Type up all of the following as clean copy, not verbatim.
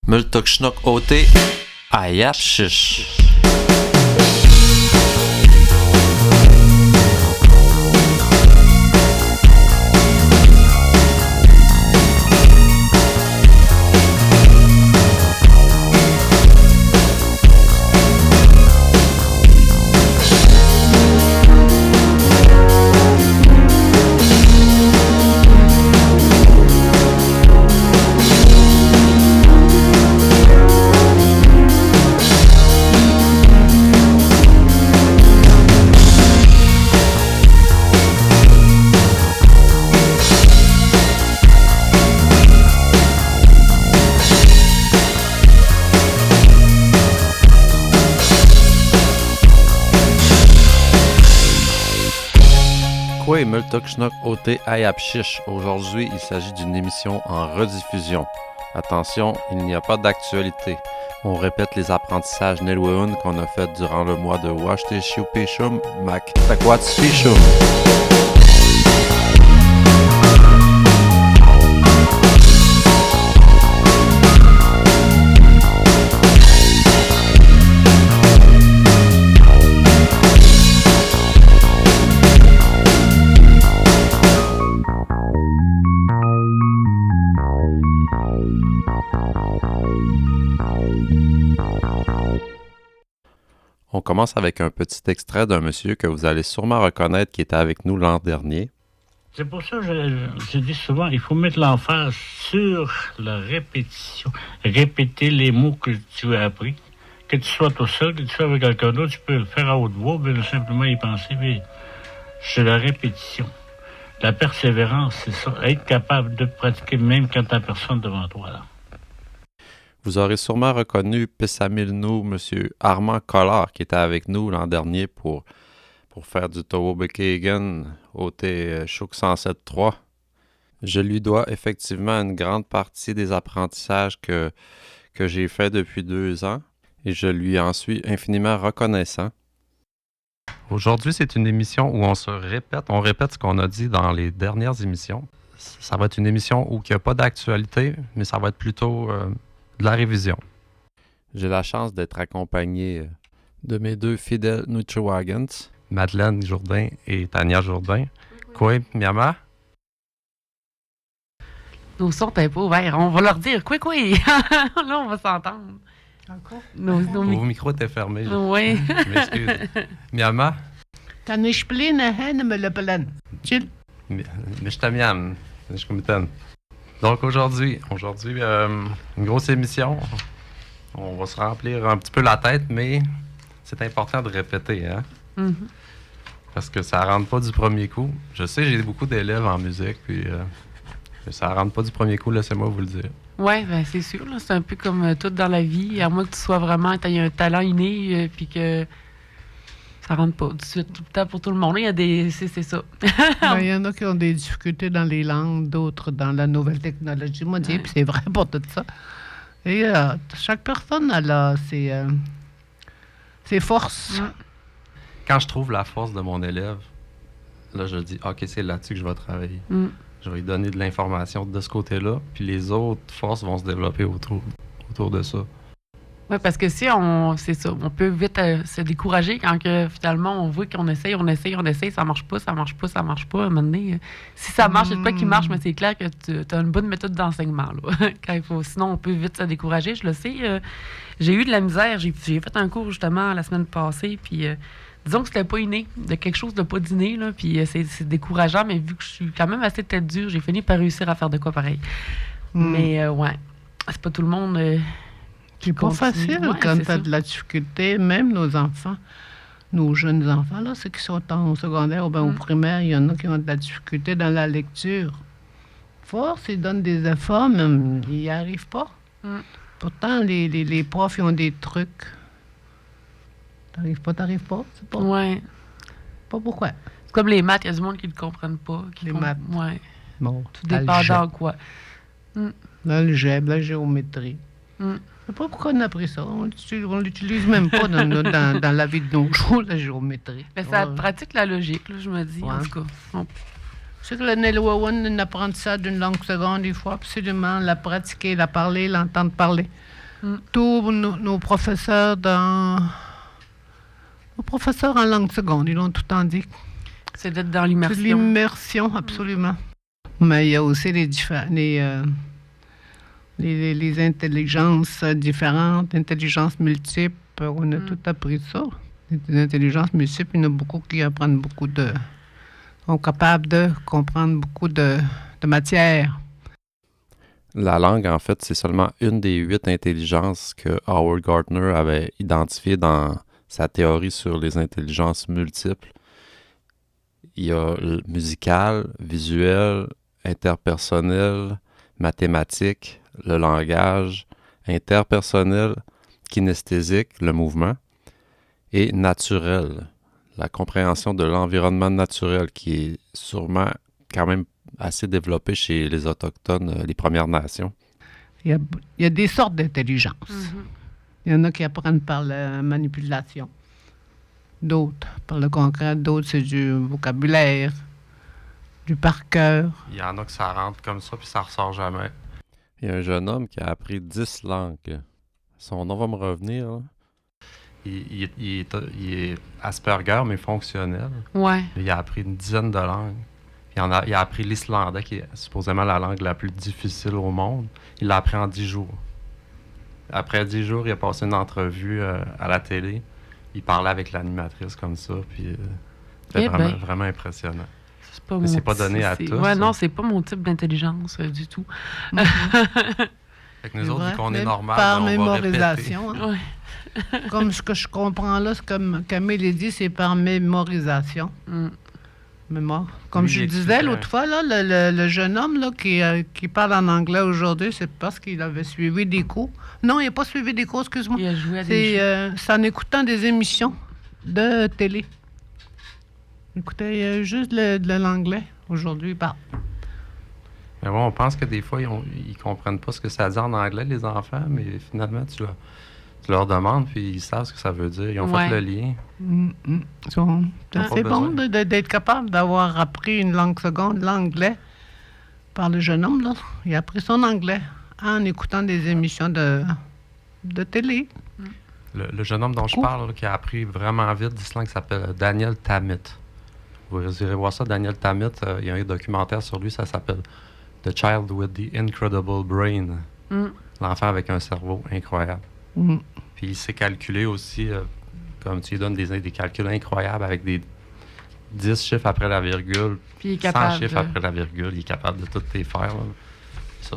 Multok Schnock OT Ayap Shish. Et Multok Schnock OT Ayap Shish. Aujourd'hui, il s'agit d'une émission en rediffusion. Attention, il n'y a pas d'actualité. On répète les apprentissages Nelweun qu'on a fait durant le mois de Washte Shiu Peshum Mak Takwat Peshum. On commence avec un petit extrait d'un monsieur que vous allez sûrement reconnaître qui était avec nous l'an dernier. C'est pour ça que je dis souvent, il faut mettre l'emphase sur la répétition. Répéter les mots que tu as appris. Que tu sois tout seul, que tu sois avec quelqu'un d'autre, tu peux le faire à haute voix, bien simplement y penser, mais c'est la répétition. La persévérance, c'est ça. Être capable de pratiquer même quand tu n'as personne devant toi, là. Vous aurez sûrement reconnu Pessamilnou, M. Armand Collard, qui était avec nous l'an dernier pour faire du Towobekagan au Chouk 107.3. Je lui dois effectivement une grande partie des apprentissages que j'ai fait depuis 2 ans et je lui en suis infiniment reconnaissant. Aujourd'hui, c'est une émission où on répète ce qu'on a dit dans les dernières émissions. Ça va être une émission où il n'y a pas d'actualité, mais ça va être plutôt de la révision. J'ai la chance d'être accompagné de mes 2 fidèles Nutriwagans, Madeleine Jourdain et Tania Jourdain. Quoi, Miama? Nos sons n'étaient pas ouverts. On va leur dire quoi. Là, on va s'entendre. Encore? Vos micros étaient fermés. Oui. Je m'excuse. Miama? Chill. Mishtamiam. Donc aujourd'hui, une grosse émission. On va se remplir un petit peu la tête, mais c'est important de répéter, hein? Mm-hmm. Parce que ça rentre pas du premier coup. Je sais, j'ai beaucoup d'élèves en musique, puis ça rentre pas du premier coup, laissez-moi vous le dire. Oui, ben c'est sûr. Là, c'est un peu comme tout dans la vie. À moins que tu sois vraiment, tu aies un talent inné, puis que ça rentre pas tout de suite, tout le temps pour tout le monde. Il y a des... C'est ça. Il y en a qui ont des difficultés dans les langues, d'autres dans la nouvelle technologie. Moi, puis c'est vrai pour tout ça. Et chaque personne a ses forces. Mm. Quand je trouve la force de mon élève, là, je dis, OK, c'est là-dessus que je vais travailler. Mm. Je vais lui donner de l'information de ce côté-là, puis les autres forces vont se développer autour de ça. Oui, parce que c'est ça, on peut vite se décourager quand que, finalement on voit qu'on essaye, ça marche pas. À un moment donné, si ça marche, c'est pas qui marche, mais c'est clair que tu as une bonne méthode d'enseignement. Là, sinon, on peut vite se décourager. Je le sais, j'ai eu de la misère. J'ai fait un cours justement la semaine passée, puis disons que c'était pas inné, de quelque chose de pas d'inné, là, puis c'est décourageant, mais vu que je suis quand même assez tête dure, j'ai fini par réussir à faire de quoi pareil. Mais ouais, c'est pas tout le monde... c'est pas facile quand tu as de la difficulté, même nos enfants, nos jeunes enfants, là, ceux qui sont en secondaire ou bien au primaire, il y en a qui ont de la difficulté dans la lecture. Force, ils donnent des efforts, mais ils n'y arrivent pas. Pourtant, les profs, ils ont des trucs. T'arrives pas? C'est pas. Ouais. Pas pourquoi. C'est comme les maths, il y a du monde qui ne le comprennent pas. Maths. Ouais. Bon, tout dépend dans quoi. L'algèbre, la géométrie. Je ne sais pas pourquoi on a appris ça. On ne l'utilise même pas dans la vie de nos jours, la géométrie. Mais ça pratique la logique, là, je me dis, en tout cas. C'est que le Nelweun, un apprentissage d'une langue seconde, il faut absolument la pratiquer, la parler, l'entendre parler. Tous nos professeurs nos professeurs en langue seconde, ils l'ont tout le temps dit. C'est d'être dans l'immersion. C'est l'immersion, absolument. Mais il y a aussi les intelligences différentes, intelligences multiples. On a tout appris ça. Les intelligences multiples, il y en a beaucoup qui apprennent sont capables de comprendre beaucoup de matière. La langue, en fait, c'est seulement une des 8 intelligences que Howard Gardner avait identifiées dans sa théorie sur les intelligences multiples. Il y a le musical, visuel, interpersonnel, mathématique, le langage, interpersonnel, kinesthésique, le mouvement, et naturel, la compréhension de l'environnement naturel qui est sûrement quand même assez développé chez les Autochtones, les Premières Nations. Il y a des sortes d'intelligence. Il y en a qui apprennent par la manipulation. D'autres, par le concret. D'autres, c'est du vocabulaire, du par cœur. Il y en a que ça rentre comme ça, puis ça ressort jamais. Il y a un jeune homme qui a appris 10 langues. Son nom va me revenir. Là. Il est Asperger, mais fonctionnel. Ouais. Il a appris une dizaine de langues. Il a appris l'islandais, qui est supposément la langue la plus difficile au monde. Il l'a appris en 10 jours. Après 10 jours, il a passé une entrevue à la télé. Il parlait avec l'animatrice comme ça, puis c'était vraiment impressionnant. C'est pas donné à tous. Ouais, non, c'est pas mon type d'intelligence du tout. Fait que nous autres, vu qu'on est normal, par on mémorisation. Va répéter. Hein? Comme ce que je comprends là, c'est comme Camille dit, c'est par mémorisation. Mémoire. Comme je disais l'autre fois, là, le jeune homme là, qui parle en anglais aujourd'hui, c'est parce qu'il avait suivi des cours. Non, il n'a pas suivi des cours, excuse-moi. Il a joué à des c'est en écoutant des émissions de télé. Il écoutait juste de l'anglais. Aujourd'hui, il parle. Mais bon, on pense que des fois, ils comprennent pas ce que ça dit en anglais, les enfants, mais finalement, tu leur demandes, puis ils savent ce que ça veut dire. Ils ont fait le lien. C'est bon d'être capable d'avoir appris une langue seconde, l'anglais, par le jeune homme. Là. Il a appris son anglais en écoutant des émissions de télé. Le jeune homme dont je parle, là, qui a appris vraiment vite d'Islande, qui s'appelle Daniel Tammet. Vous irez voir ça, Daniel Tammet. Il y a un documentaire sur lui, ça s'appelle The Child with the Incredible Brain. L'enfant avec un cerveau incroyable. Puis il sait calculer aussi, comme tu lui donnes des calculs incroyables avec des 10 chiffres après la virgule, puis il est 100 capable chiffres après la virgule, il est capable de tout les faire. Ça,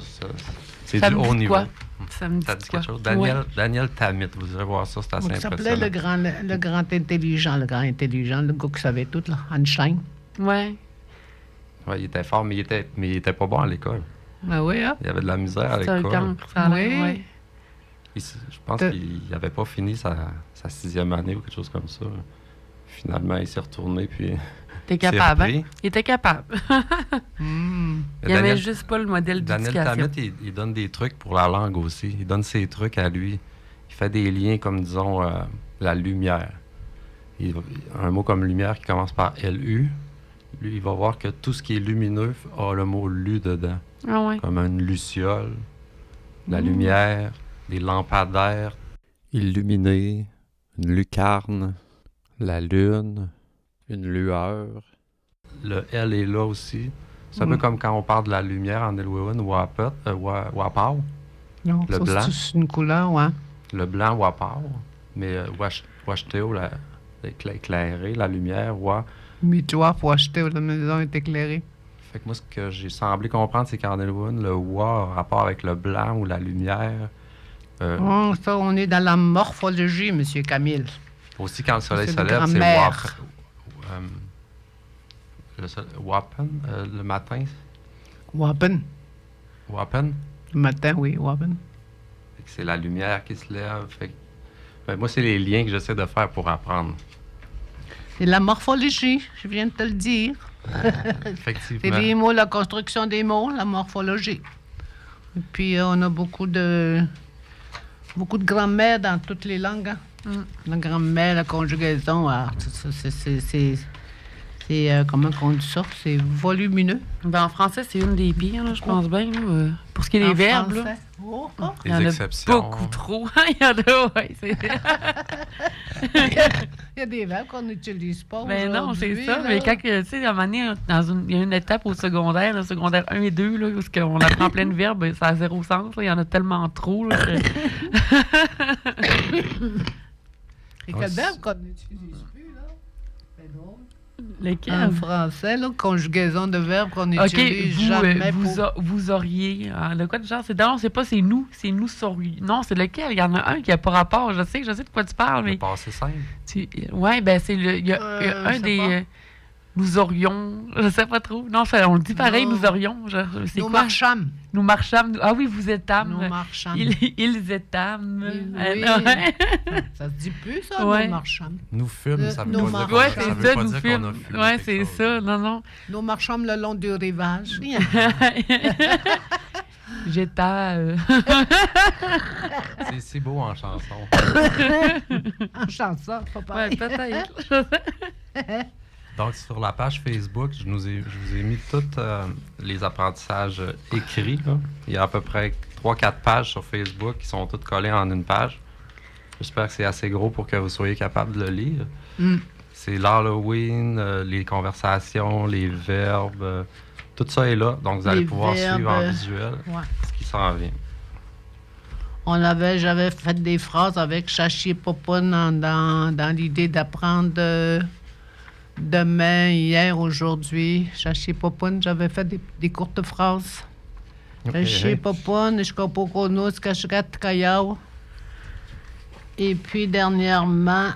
c'est ça du haut niveau. Quoi? Ça me dit quelque chose? Daniel Tammet, vous irez voir ça, c'est assez impressionnant. Ça s'appelait le grand intelligent, le gars qui savait tout, là, Einstein. Ouais. Ouais, il était fort, mais il était pas bon à l'école. Ah oui, hein? Il avait de la misère à l'école. C'est un cancre, ça a l'air, ouais. Je pense qu'il n'avait pas fini sa 6e année ou quelque chose comme ça. Finalement, il s'est retourné, puis... T'es capable, hein? Il était capable. Il n'avait juste pas le modèle d'éducation. Daniel Tammet, il donne des trucs pour la langue aussi. Il donne ses trucs à lui. Il fait des liens comme, disons, la lumière. Un mot comme lumière qui commence par LU. Lui, il va voir que tout ce qui est lumineux a le mot lu dedans. Ah ouais. Comme une luciole, la lumière, des lampadaires. Illuminé, une lucarne, la lune, une lueur. Le L est là aussi. C'est un peu comme quand on parle de la lumière en Elwyn, Wapau. Non, le blanc. C'est une couleur, ouais. Le blanc, Wapau. Mais Washteo, éclairé, la lumière, Mais toi, faut acheter la maison est éclairée. Fait que moi, ce que j'ai semblé comprendre, c'est qu'en Elwyn, le Wa a rapport avec le blanc ou la lumière. Ça, on est dans la morphologie, M. Camille. Aussi, quand le soleil se lève, c'est Wapen, le matin. Wapen. Wapen? Le matin, oui, Wapen. C'est la lumière qui se lève. Moi, c'est les liens que j'essaie de faire pour apprendre. C'est la morphologie, je viens de te le dire. Effectivement. C'est les mots, la construction des mots, la morphologie. Et puis, on a beaucoup de grammaire dans toutes les langues. Hein? La grammaire, la conjugaison, C'est, comment on dit ça? C'est volumineux. Ben, en français, c'est une des pires, là, je pense bien. Là, pour ce qui est des verbes. Là. Il y en a beaucoup trop. Il y en a, oui. Il y a des verbes qu'on n'utilise pas. Ben non, c'est ça. Là. Mais quand, tu sais, à un moment donné, il y a une étape au secondaire, le secondaire 1 et 2, là, où on apprend plein de verbes, ça a zéro sens. Là, il y en a tellement trop. Là, que... Et quel verbe qu'on n'utilise plus, là? C'est drôle. Lesquels? En français, là, conjugaison de verbes qu'on n'utilise jamais. Vous auriez. De quoi de genre? Non, c'est pas c'est nous saurions. Non, c'est lequel? Il y en a un qui n'a pas rapport. Je sais de quoi tu parles. Mais... Le passé simple. Oui, ben c'est le. Il y a un des. Nous aurions. Je sais pas trop. Non, on le dit pareil, nous aurions. Nous marchâmes. Nous marchâmes. Ah oui, vous êtes âmes. Nous marchâmes. Ils étaient âmes. Oui. Ça se dit plus, ça, nous marchâmes. Nous fûmes, ça veut pas dire qu'on a fumé. Oui, c'est ça. Non. Nous marchâmes le long du rivage. J'étais. C'est beau en chanson. En chanson, pas pareil. Ouais, peut-être. Donc, sur la page Facebook, je vous ai mis tous les apprentissages écrits. Là. Il y a à peu près 3-4 pages sur Facebook qui sont toutes collées en une page. J'espère que c'est assez gros pour que vous soyez capable de le lire. C'est l'Halloween, les conversations, les verbes, tout ça est là. Donc, vous allez pouvoir suivre en visuel ce qui s'en vient. J'avais fait des phrases avec Chachi Popon dans l'idée d'apprendre... Demain, hier, aujourd'hui, Chachi Popon, j'avais fait des courtes phrases. Chachi Popon, Ishkopokono, Skashkat Kayao. Et puis, dernièrement,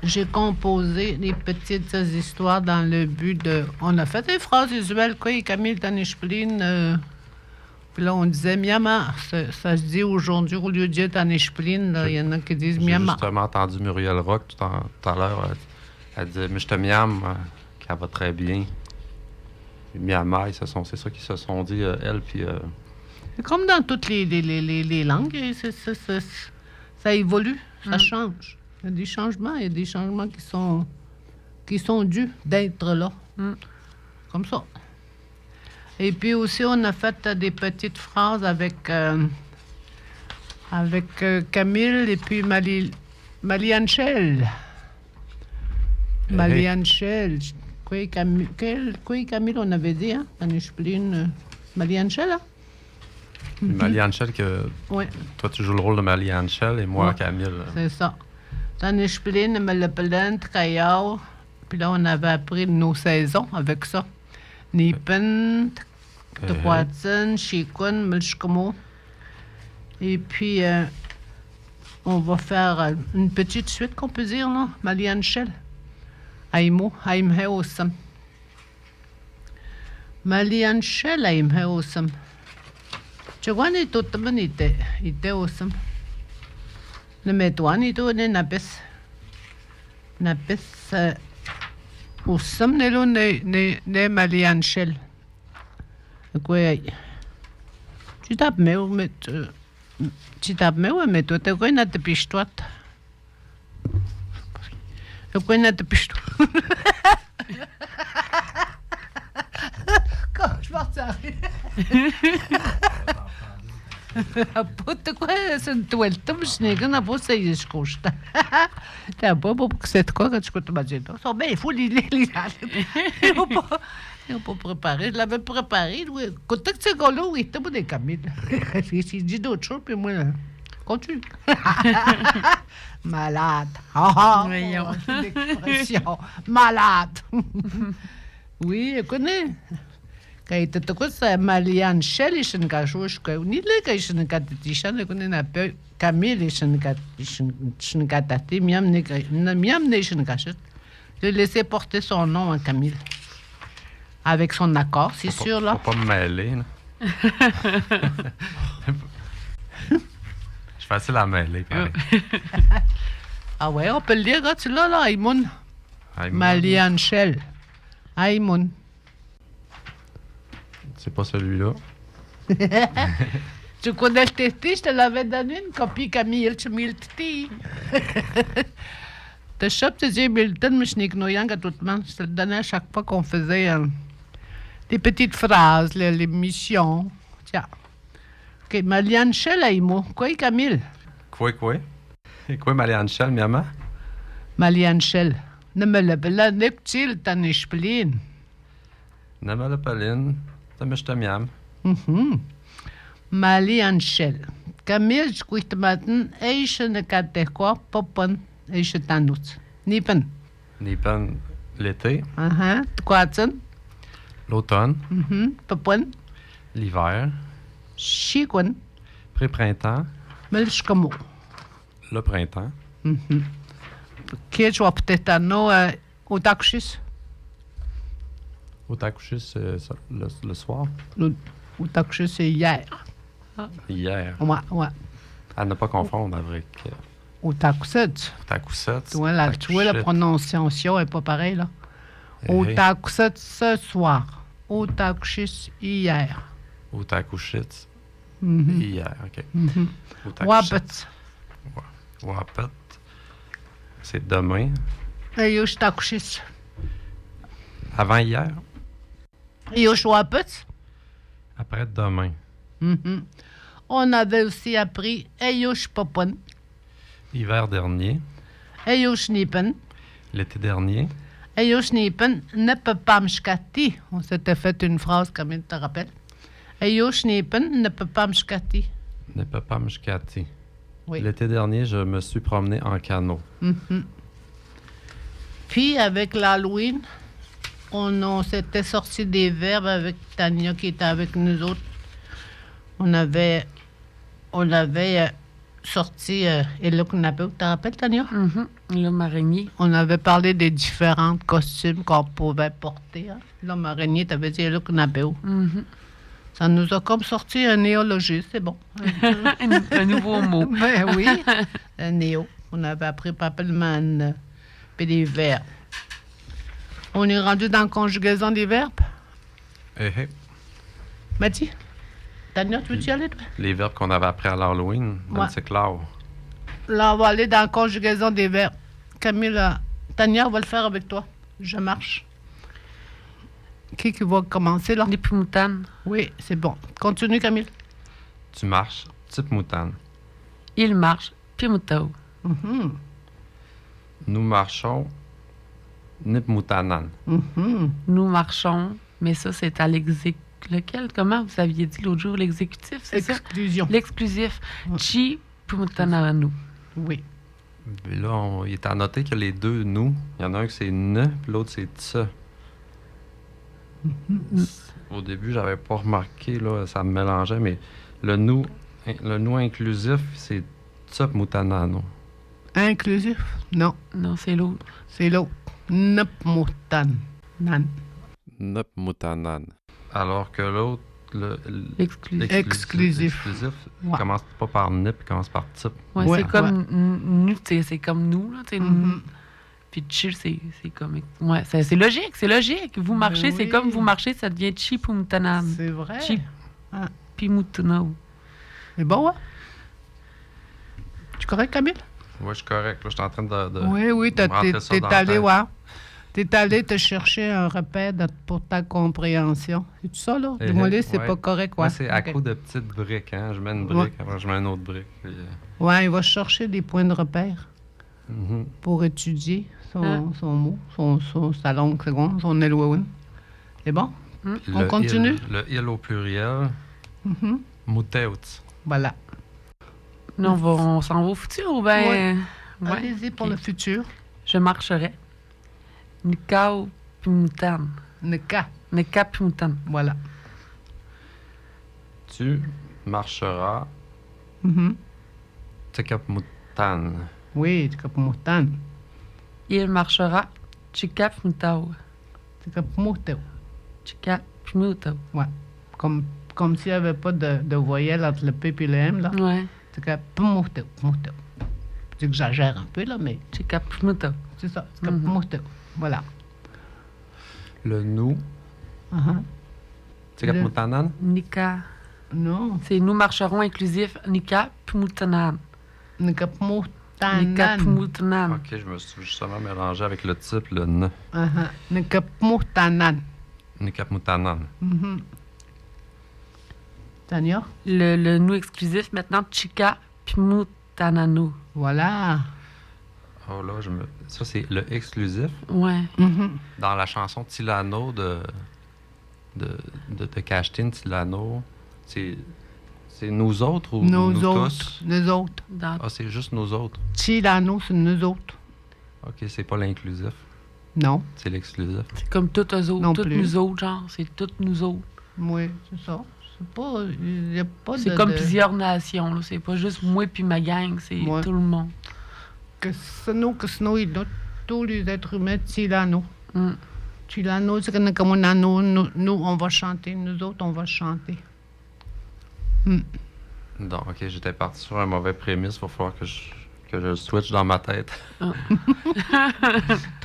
j'ai composé des petites histoires dans le but de... On a fait des phrases usuelles, quoi, et Camille Tanishplin. Puis là, on disait Myanmar. Ça se dit aujourd'hui, au lieu de dire Tanishplin, il y en a qui disent Myanmar. J'ai justement entendu Muriel Rock tout à l'heure. Elle dit « Mais je te miam », qu'elle va très bien. Myanmar, c'est ça qu'ils se sont dit, elle, puis... C'est comme dans toutes les langues, ça évolue, ça change. Il y a des changements qui sont dus d'être là. Comme ça. Et puis aussi, on a fait des petites phrases avec Camille et puis Maliane Schell. Maliane Schell. Quoi, Camille, on avait dit, hein? Maliane Schell, hein? Maliane Schell, toi, tu joues le rôle de Maliane Schell et moi, Camille. C'est ça. Tanishplin, Melepelent, Kayao. Puis là, on avait appris nos saisons avec ça. Nipen, Tkwatsen, Shikun, Melchkomo. Et puis, on va faire une petite suite, qu'on peut dire, non? Maliane Schell. Aimo, Heosam. Maliane Schell, Heosam. Tu vois, ni tout le monde était Osam. Ne mets-toi ni tout, ni Napes. Napes, Osam, ne Maliane Schell. Quoi, tu tapes, mais toi, t'es quoi, n'a te piche toi? Quoi, n'a te piche toi? Quand je partais. Puta, quoi, c'est une toile. Tu me dis, n'a pas ça, il se couche. T'as pas pour que c'est quoi quand tu écoutes ma dit. Il faut les. Il faut pas préparer. Je l'avais préparé. Quand tu sais, là, il était pas des Camille. J'ai dit d'autres choses, puis moi, continue. Malade. Voyons. L'expression. Malade. Oui, je connais. Quand il était quoi, c'est Maliane Schell, il s'est engagé. Je connais les gars, il s'est engagé. Je connais un peu Camille, il s'est engagé. Je l'ai laissé porter son nom à Camille. Avec son accord, c'est sûr, là. Faut pas me mêler, là. Je suis facile à mêler, pareil. Ah ouais, on peut le dire, tu l'as, là, Aïmoun. Maliane Schell. Aïmoun. C'est pas celui-là. Tu connais le téti? Je te l'avais donné une copie, Camille. Tu m'as le téti. Le shop de J. Milton, mais je n'ai que à tout le monde. Je te le donnais à chaque fois qu'on faisait des petites phrases, l'émission. Tiens. OK, Marianne Shell, Aïmo. Quoi, Camille? Quoi? Quoi, Marianne Shell, Miama? Marianne Shell. Ne me le nicht til, dann ich spielen. Ne me le palin, da mischt Miam. Marianne Shell. Camille, je crois que maintenant, je ne sais quoi, poppen, et je t'en doute. Nippen. Nippen, l'été. Quoi, t'en? L'automne. Poppen. L'hiver. Chikwen. Pré-printemps. Melchkomo. Le printemps. Qui je vois peut-être à nous au taxis? Au taxis, c'est le soir. Au taxis, c'est hier. Hier. Ouais. À ne pas confondre avec Au taxis. Takusset. Tu vois, la prononciation n'est pas pareille, là. Au taxis ce soir. Au taxis hier. Au takushit. Hier, OK. Wapet. Wapet. C'est demain. Et yo, je taxis. Avant hier. Et yo, je wapet. Après demain. On avait aussi appris Eyosh Popon, L'hiver dernier. Eyosh Nipen, L'été dernier. Eyosh Nipen ne peut pas m'chkati. On s'était fait une phrase, comme tu te rappelles. Eyosh Nipen ne peut pas m'chkati. Ne peut pas m'chkati. Oui. L'été dernier, je me suis promené en canot. Puis, avec l'Halloween, on s'était sorti des verbes avec Tania qui était avec nous autres. On avait sorti L'homme araignée, tu te rappelles, Tania? L'homme araignée. On avait parlé des différents costumes qu'on pouvait porter. Hein? L'homme araignée, tu avais dit L'homme araignée. Ça nous a comme sorti un néologisme, c'est bon. Un nouveau mot. Ben oui, un néo. On avait appris Papelman, puis des verbes. On est rendu dans la conjugaison des verbes? Mathieu? Tania, tu veux y aller, toi? Les verbes qu'on avait appris à l'Halloween, c'est clair. Là, on va aller dans la conjugaison des verbes. Camille, Tania, on va le faire avec toi. Je marche. Qui va commencer, là? Les Pimoutanes. Oui, c'est bon. Continue, Camille. Tu marches, type moutane. Il marche, Pimoutao. Nous marchons, nip moutanan. Nous marchons, mais ça, c'est à lequel? Comment vous aviez dit l'autre jour? L'exécutif, c'est ça? Exclusion. L'exclusif. Chi Pimoutananou. Oui. Et là, il est à noter que les deux nous, il y en a un qui c'est ne, puis l'autre c'est tsa. Au début, j'avais pas remarqué, là, ça me mélangeait, mais le nous inclusif, c'est tsa moutanano. Inclusif? Non. Non, c'est l'autre. C'est l'autre. Nepmutan. Nan. Nep moutanan. Alors que l'autre, Exclusif. Ouais. commence pas par nip, il commence par type. Ouais, Ouais, c'est comme nous, c'est comme nous, là, Puis chill, c'est comme. Ouais, c'est logique, c'est logique. Vous marchez, c'est oui. comme vous marchez, ça devient chi Pimoutanan. C'est vrai. Chi Ah. Pimoutanao. C'est bon, hein? Tu es correct, Camille? Ouais, je suis correct. Là, je suis en train de Oui, me rentrer ça t'es dans la allé, tête. ouais. T'es allé te chercher un repère pour ta compréhension. C'est ça, là? Dis-moi, c'est ouais. pas correct, ouais. Moi, c'est à Ok. coup de petites briques. Hein? Je mets une brique, après je mets une autre brique. Puis, Ouais, il va chercher des points de repère pour étudier son mot, sa langue seconde, son Elwawin. C'est bon? On continue? Le il au pluriel, mouteut. Voilà. Là, on s'en va au futur ou bien. Ouais. Allez-y pour Ok. le futur. Je marcherai. Nikao Pimoutan. Neka. Nika Pimoutan. Voilà. Tu marcheras, tikap moutan. Oui, Tikap Moutan. Il marchera. Chika Pimoutao. Tikap Mouteo. Chika Pimoutao. Ouais. Comme s'il n'y avait pas de voyelle entre le P et le M, là. Ouais. Tikap Mouteo. Mouteo. J'exagère un peu, là, mais Chika Pimoutao. c'est ça. Tikap Mouteo. Voilà. Le nous, tikap Le- moutanan. Nika. Non. C'est nous marcherons inclusif. Nika Pimoutanan. Tikap Nekapmutanan. OK, je me suis justement mélangé avec le type, le N. Nekapmutanan. Nekapmutanan. Tania? Le nous exclusif, maintenant, Chikapmutananu. Voilà. Oh là, ça, c'est le exclusif. Ouais. Dans la chanson Tilano de Cashtin, Tilano, c'est nous autres ou nous tous? Nous autres. Ah, c'est juste nous autres. Tilano, c'est nous autres. OK, c'est pas l'inclusif. Non. C'est l'exclusif. C'est comme toutes eux autres. Non Toutes plus. nous autres, genre. C'est toutes nous autres. Oui, c'est ça. C'est pas... Il y a pas C'est de... comme plusieurs nations, là. C'est pas juste moi puis ma gang, c'est Ouais. tout le monde. Que sinon, il y a tous les êtres humains, Tilano. Tilano, c'est comme on a nous, on va chanter. Nous autres, on va chanter. Donc, OK, j'étais parti sur un mauvais prémisse. Il va falloir que je le switch dans ma tête.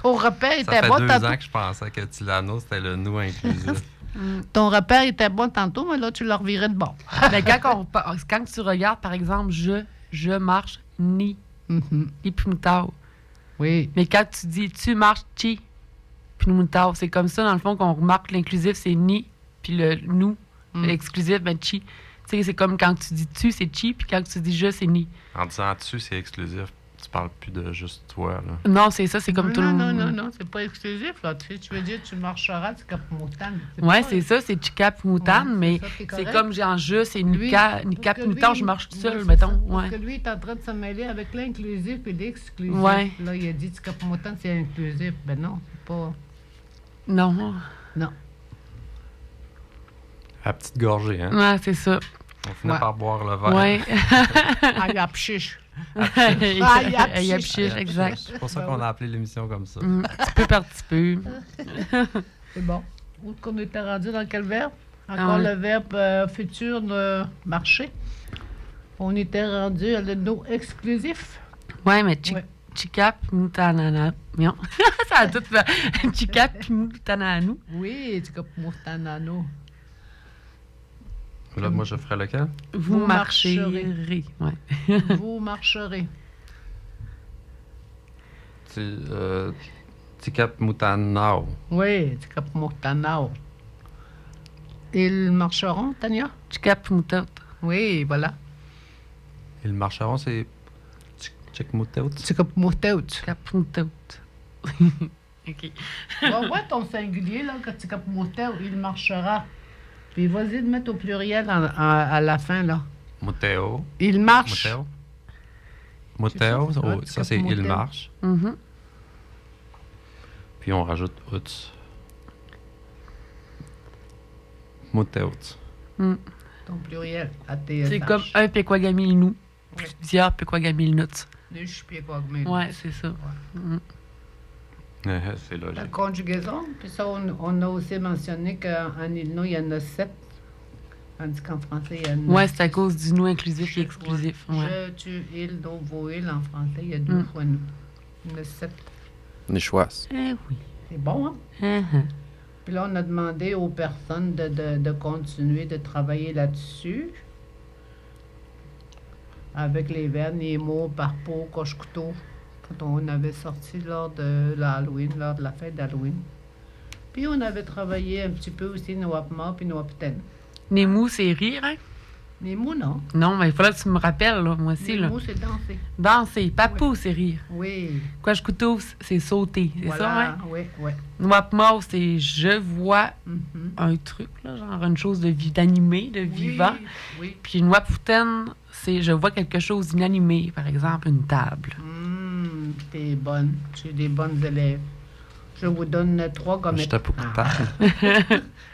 Ton repère Ça était fait bon 2 tantôt. ans que je pensais que Tilano, c'était le nous inclusif. Ton repère était bon tantôt, mais là, tu le revirais de bord. Mais quand tu regardes, par exemple, je marche, ni, ipmutao. Oui. Mais quand tu dis tu marches, chi, pnumutao, c'est comme ça, dans le fond, qu'on remarque l'inclusif, c'est ni, puis le nous, l'exclusif, ben chi. Tu sais, c'est comme quand tu dis tu, c'est chi, puis quand tu dis je, c'est ni. En disant tu, c'est exclusif. Tu parles plus de juste toi, là. Non, c'est ça, c'est comme tout le monde. Non, c'est pas exclusif, là. Tu veux dire, tu marcheras, c'est comme montagne. Ouais, c'est ça, c'est chikap mutan, Ouais, mais c'est ça, t'es c'est correct. comme j'ai en je, c'est Lui, nikap parce que mutan, lui, je marche tout seul, c'est mettons. ça, Ouais. Parce que lui, il est en train de se mêler avec l'inclusif et l'exclusif. Ouais. Là, il a dit que montagne, c'est inclusif. Ben non, c'est pas... Non. Non. À petite gorgée, hein? Ouais, c'est ça. On finit Ouais. par boire le verre. Ouais. Aïe, apchiche. Yapchiche, exact. C'est pour ça qu'on a appelé l'émission comme ça. Petit peu par petit peu. C'est bon. Où est-ce qu'on était rendu dans quel verbe? Encore ouais. le verbe futur de marcher. On était rendu à le nom exclusif. Ouais, mais Ouais. chikap mutanana. Non. Ça a tout fait. Chikap mutananu. Oui, c'est comme Mostanano. Là, moi, je ferais lequel? Vous Vous marcherez. Ouais. Vous marcherez. Tikap Mutanao. Oui, c'est comme Mostanao. Ils marcheront, Tania? Chikap mutat. Oui, voilà. Ils marcheront, c'est Tchikmuteut. C'est comme Mostaout. Chikap mutat. OK. Va voir ton singulier, là, quand c'est comme Mostaout, il marchera. Puis vas-y de mettre au pluriel à la fin, là. Muteo. Il marche. Muteo. Muteo, C'est ça? oh, Ouais, ça, c'est c'est comme il Muteo. marche. Mhm. Puis on rajoute ut. Muteut. Ton pluriel, ATSH. C'est comme un pequagamil nous. Plusieurs pequagamil nuts. Ouais, c'est ça. C'est La logique. conjugaison, puis ça, on a aussi mentionné qu'en Illinois, il y en a 7, tandis qu'en français, il y en a... Ouais, c'est à cause du nous inclusif et exclusif. Ouais. Je, tu, il, donc, vos, il, en français, il y a 2 fois nous. Il y en a 7. Nichoise. Eh oui. C'est bon, hein? Uh-huh. Puis là, on a demandé aux personnes de continuer de travailler là-dessus, avec les verbes, les mots, par pot, coche-couteau, quand on avait sorti lors de l'Halloween, lors de la fête d'Halloween. Puis on avait travaillé un petit peu aussi nos wapma puis nos wapten. Nemu, c'est rire, hein? Les mots, non. Non, mais il faudrait que tu me rappelles, là, moi aussi. Les Là. mots, c'est danser. Danser. Papou, c'est rire. Oui. Quoi, couteau, c'est sauter. C'est ça, Voilà. hein? Oui, oui. Wapma, c'est je vois Mhm. un truc, là, genre une chose d'animé, de vivant. Oui. Puis une waputen, c'est je vois quelque chose d'inanimé, par exemple, une table. T'es bonne. Tu es des bonnes élèves. Je vous donne 3 Je gommettes. tape au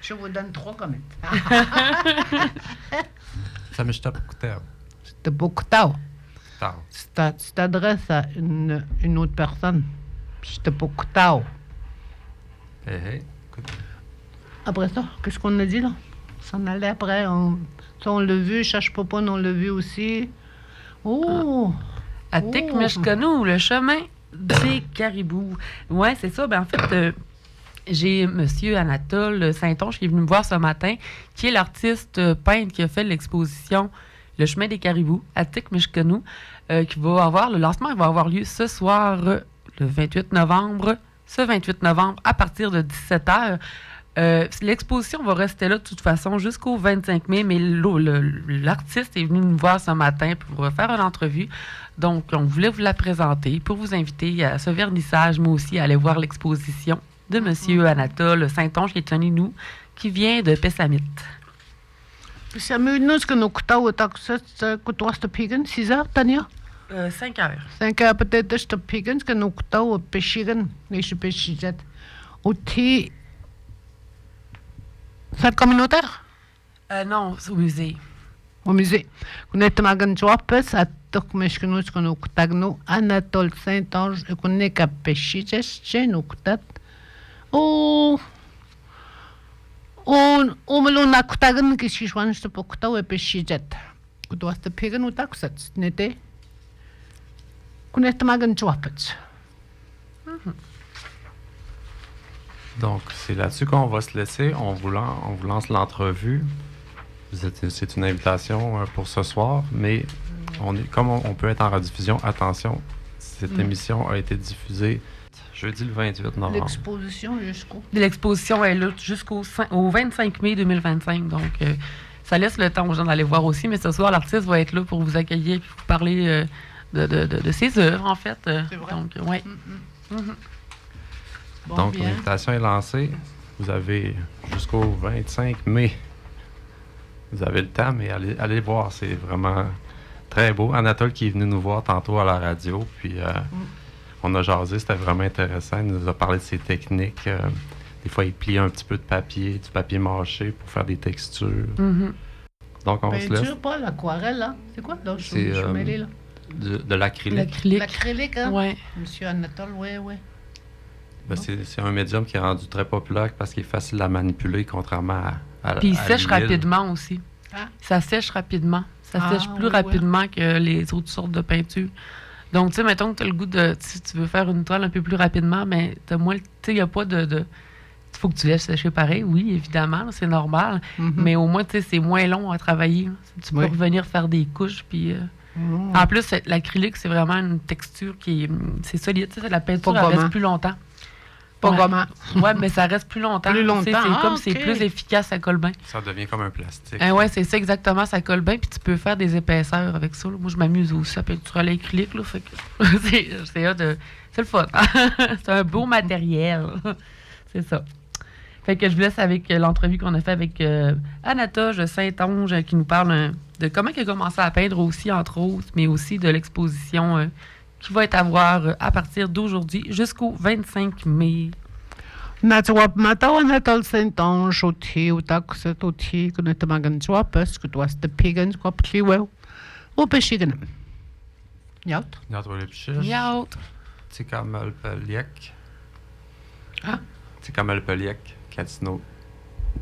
Je vous donne 3 gommettes. Ça me tape au terme. C'était beaucoup tard. Tard. Tu t'adresses à une autre personne. C'était beaucoup tard. Hey. Écoute. Après ça, qu'est-ce qu'on a dit là? Ça en allait après. Ça, on l'a vu. Cherche pas, on l'a vu aussi. Oh! À Tekmeshkanu, le chemin des caribous. Ouais, c'est ça. Ben, en fait, j'ai M. Anatole Saint-Onge qui est venu me voir ce matin, qui est l'artiste peintre qui a fait l'exposition le chemin des Caribous, à Attic-Mishkenu, qui va avoir, le lancement va avoir lieu ce soir, le 28 novembre, ce 28 novembre, à partir de 17h. L'exposition va rester là de toute façon jusqu'au 25 mai, mais l'artiste est venu nous voir ce matin pour faire une entrevue. Donc, on voulait vous la présenter pour vous inviter à ce vernissage, mais aussi à aller voir l'exposition de M. Anatole Saint-Onge, qui est un Inou, qui vient de Pessamit. Pessamit, nous, ce que nous coûtons au taxi, c'est coûte-toi ce pigan, 6 heures, Tania? 5 heures. 5 heures, peut-être, ce pigan, ce que nous coûtons au Péchigan, les Péchigat. Au thé. Fête communautaire? Non, c'est au musée. Au musée. Qu'on est magan joapes, à Turkmeshkenu, ce que nous coûtons, Anatole Saint-Onge, et qu'on est qu'à Péchigat, chez nous coûtons. Melon na kutagan ki si jwan sto pokta we peshijet. Kudo sta pegan u taksat nete. Kunet magan chwapets. Donc, c'est là-dessus qu'on va se laisser. On vous lance l'entrevue. C'est une invitation pour ce soir, mais comme on peut être en rediffusion, attention, cette émission a été diffusée jeudi le 28 novembre. L'exposition jusqu'au? L'exposition est là jusqu'au 25 mai 2025. Donc, ça laisse le temps aux gens d'aller voir aussi. Mais ce soir, l'artiste va être là pour vous accueillir et vous parler de ses œuvres, en fait. C'est vrai? Donc, oui. Bon, donc, bien. l'invitation est lancée. Vous avez jusqu'au 25 mai. Vous avez le temps, mais allez voir. C'est vraiment très beau. Anatole qui est venu nous voir tantôt à la radio, puis... On a jasé, c'était vraiment intéressant. Il nous a parlé de ses techniques. Des fois, il plie un petit peu de papier, du papier mâché pour faire des textures. Donc, on se laisse. Peinture, pas l'aquarelle, là. C'est quoi, là? Je suis mêlée, là. De l'acrylique. L'acrylique, hein? Oui. Monsieur Anatole, oui. Ben, c'est un médium qui est rendu très populaire parce qu'il est facile à manipuler, contrairement à Puis il à sèche l'huile. rapidement aussi. Ah. Ça sèche rapidement. Ça sèche plus oui, rapidement que les autres sortes de peinture. Donc, tu sais, mettons que tu as le goût de... Si tu veux faire une toile un peu plus rapidement, mais tu as moins... Tu sais, il n'y a pas de... Il faut que tu laisses sécher pareil, oui, évidemment, là, c'est normal. Mais au moins, tu sais, c'est moins long à travailler. Là. Tu peux revenir faire des couches, puis... En plus, l'acrylique, c'est vraiment une texture qui est... C'est solide, tu sais, la peinture, elle reste plus longtemps. Pas gommant. Oui, mais ça reste plus longtemps. Plus longtemps, c'est comme c'est plus efficace, ça colle bien. Ça devient comme un plastique. Oui, c'est ça exactement, ça colle bien, puis tu peux faire des épaisseurs avec ça. Là. Moi, je m'amuse aussi à peinture à l'acrylique, là, fait que c'est le fun. C'est un beau matériel. C'est ça. Fait que je vous laisse avec l'entrevue qu'on a fait avec Anatole Saint-Onge qui nous parle de comment il a commencé à peindre aussi, entre autres, mais aussi de l'exposition qui va être à voir à partir d'aujourd'hui jusqu'au 25 mai. Natwap mata Anatole Saint-Onge au thé, au taxet, au thé, qu'on est magan parce que toi, c'est pagan, quoi, plus well. Au péchigan. Yaut. Notre pichiche. Yaut. C'est comme le peliec. Ah. C'est comme le peliec, Catino.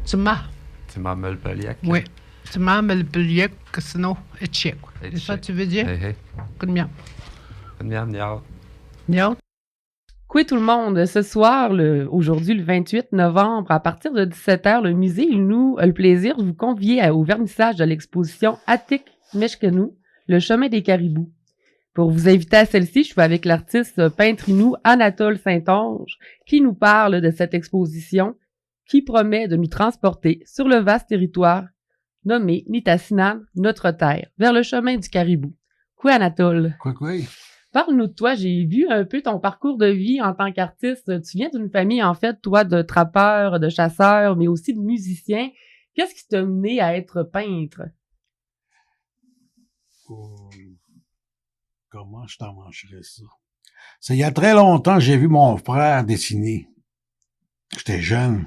C'est ma. C'est ma le peliec. Oui. C'est ma, mais le peliec, que sinon, et tchèque. C'est ça que tu veux dire? Hey, hey. Combien? Yaut. Coucou tout le monde, ce soir, aujourd'hui le 28 novembre, à partir de 17h, le musée nous a le plaisir de vous convier au vernissage de l'exposition Attic-Mishkenu, le chemin des Caribous. Pour vous inviter à celle-ci, je suis avec l'artiste peintre Inou Anatole Saint-Onge qui nous parle de cette exposition qui promet de nous transporter sur le vaste territoire nommé Nitassinan, notre terre, vers le chemin du Caribou. Coucou Anatole. Coucou. Parle-nous de toi. J'ai vu un peu ton parcours de vie en tant qu'artiste. Tu viens d'une famille, en fait, toi, de trappeurs, de chasseurs, mais aussi de musiciens. Qu'est-ce qui t'a mené à être peintre? Comment je t'en mangerais ça? C'est il y a très longtemps que j'ai vu mon frère dessiner. J'étais jeune.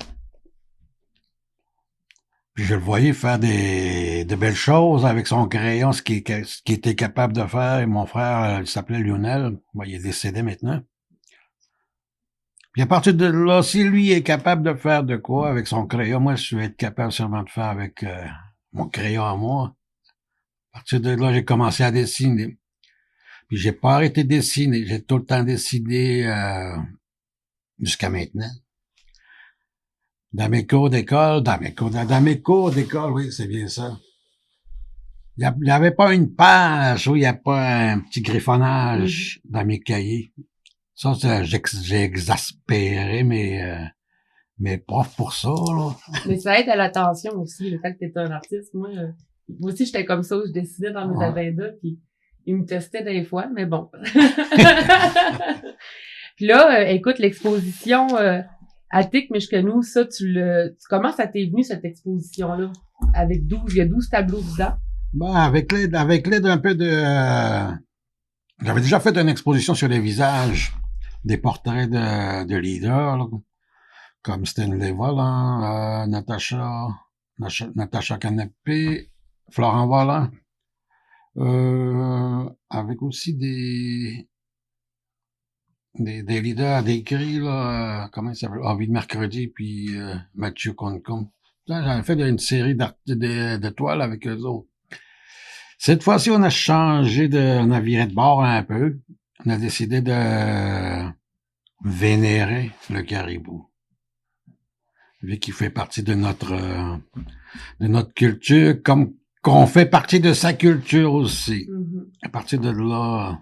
Puis je le voyais faire de belles choses avec son crayon, ce qu'il était capable de faire. Et mon frère, il s'appelait Lionel. Bon, il est décédé maintenant. Puis à partir de là, si lui est capable de faire de quoi avec son crayon, moi, je vais être capable seulement de faire avec mon crayon à moi. À partir de là, j'ai commencé à dessiner. Puis j'ai pas arrêté de dessiner. J'ai tout le temps dessiné jusqu'à maintenant. Dans mes cours d'école, oui, c'est bien ça. Il n'y avait pas une page où il n'y a pas un petit griffonnage dans mes cahiers. Ça, j'ai exaspéré mes profs pour ça, là. Mais ça aide à l'attention aussi, le fait que t'es un artiste. Moi aussi, j'étais comme ça, où je dessinais dans mes agendas, puis ils me testaient des fois, mais bon. Puis là, écoute, l'exposition Attic Mishkenou, ça, comment ça t'est venu, cette exposition-là? Il y a 12 tableaux dedans. Ben, avec l'aide un peu de... j'avais déjà fait une exposition sur les visages, des portraits de leaders, là, comme Stanley Volant, Natacha Canapé, Florent Volant, avec aussi des leaders d'écrit, là, comment il s'appelle, Envie de mercredi, puis Mathieu Concombe. Là, j'avais fait une série de toiles avec eux autres. Cette fois-ci, on a viré de bord un peu. On a décidé de vénérer le caribou. Vu qu'il fait partie de notre culture, comme qu'on fait partie de sa culture aussi. À partir de là,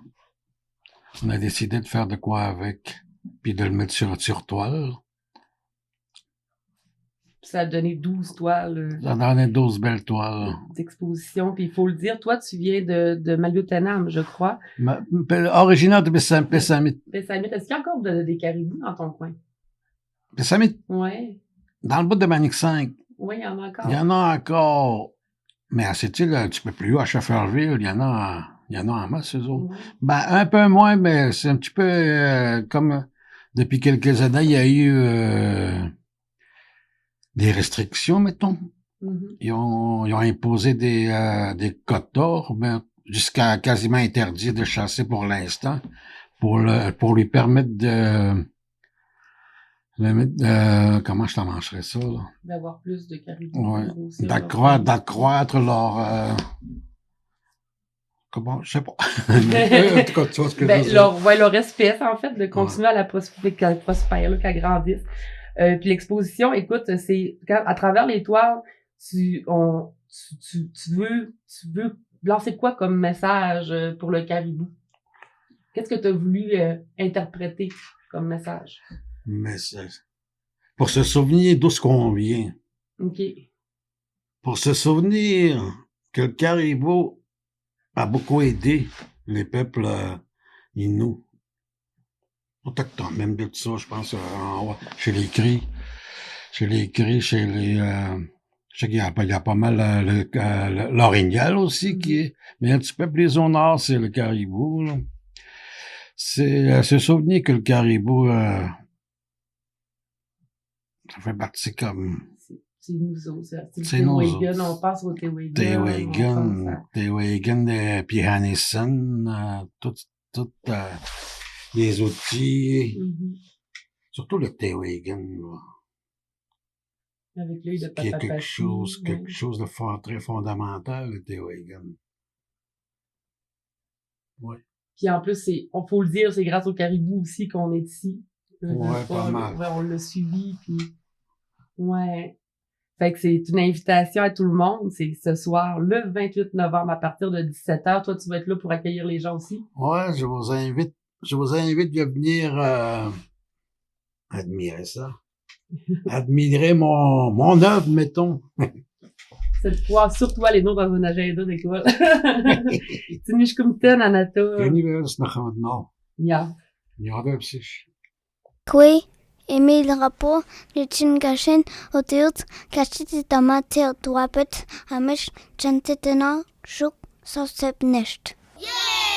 on a décidé de faire de quoi avec, puis de le mettre sur toile. Ça a donné 12 toiles. Ça a donné 12 belles toiles. D'exposition. Puis il faut le dire, toi, tu viens de Maliotenam, je crois. Originaire de Pessamit. Pessamit. Est-ce qu'il y a encore des caribous dans ton coin? Pessamit? Oui. Dans le bout de Manic 5. Oui, il y en a encore. Il y en a encore. Mais à cette île, un petit peu plus haut, à Schefferville, il y en a en masse, eux autres. Ben, un peu moins, mais c'est un petit peu comme depuis quelques années, il y a eu des restrictions, mettons. Ils ont imposé des quotas, ben, jusqu'à quasiment interdit de chasser pour l'instant, pour lui permettre comment je t'en mancherais ça, là? D'avoir plus de caribous. Ouais. D'accroître leur, comment, je sais pas. En tout cas, tu vois ce que je veux dire. Leur espèce, en fait, de continuer à qu'elle prospère, là, qu'elle grandisse. Puis l'exposition, écoute, c'est, à travers les toiles, tu veux lancer quoi comme message pour le caribou? Qu'est-ce que tu as voulu interpréter comme message? Pour se souvenir d'où ce qu'on vient. OK. Pour se souvenir que le caribou a beaucoup aidé les peuples Inuits. Autochtones, même de tout ça, je pense, chez les Cris. Je sais qu'il y a pas mal l'orignal aussi qui est, mais un petit peu plus au nord, c'est le caribou, là. C'est se souvenir que le caribou, ça fait partie comme... C'est nous autres. C'est nous autres. On pense au Tewagan. Tewagan, puis Hannison, tout les outils. Surtout le Tewagan, là. Avec l'œil de Papa. Il y a quelque chose de très fondamental, le Tewagan. Oui. Puis en plus, faut le dire, c'est grâce au caribou aussi qu'on est ici. Ouais, pas mal. Ouais, on l'a suivi, puis ouais. Fait que c'est une invitation à tout le monde. C'est ce soir, le 28 novembre, à partir de 17h. Toi, tu vas être là pour accueillir les gens aussi? Ouais, je vous invite à venir admirer ça. Admirer mon œuvre, mettons. Cette fois, surtout aller nous dans un agenda d'école. Tinishkumten, Anata. Ja. Oui, Emil Rapport, le Chingashen, au théâtre, Kachiti Tamater, Dwapet, Amish, Chantetena, Chuk, Sosep Nicht. Yeah!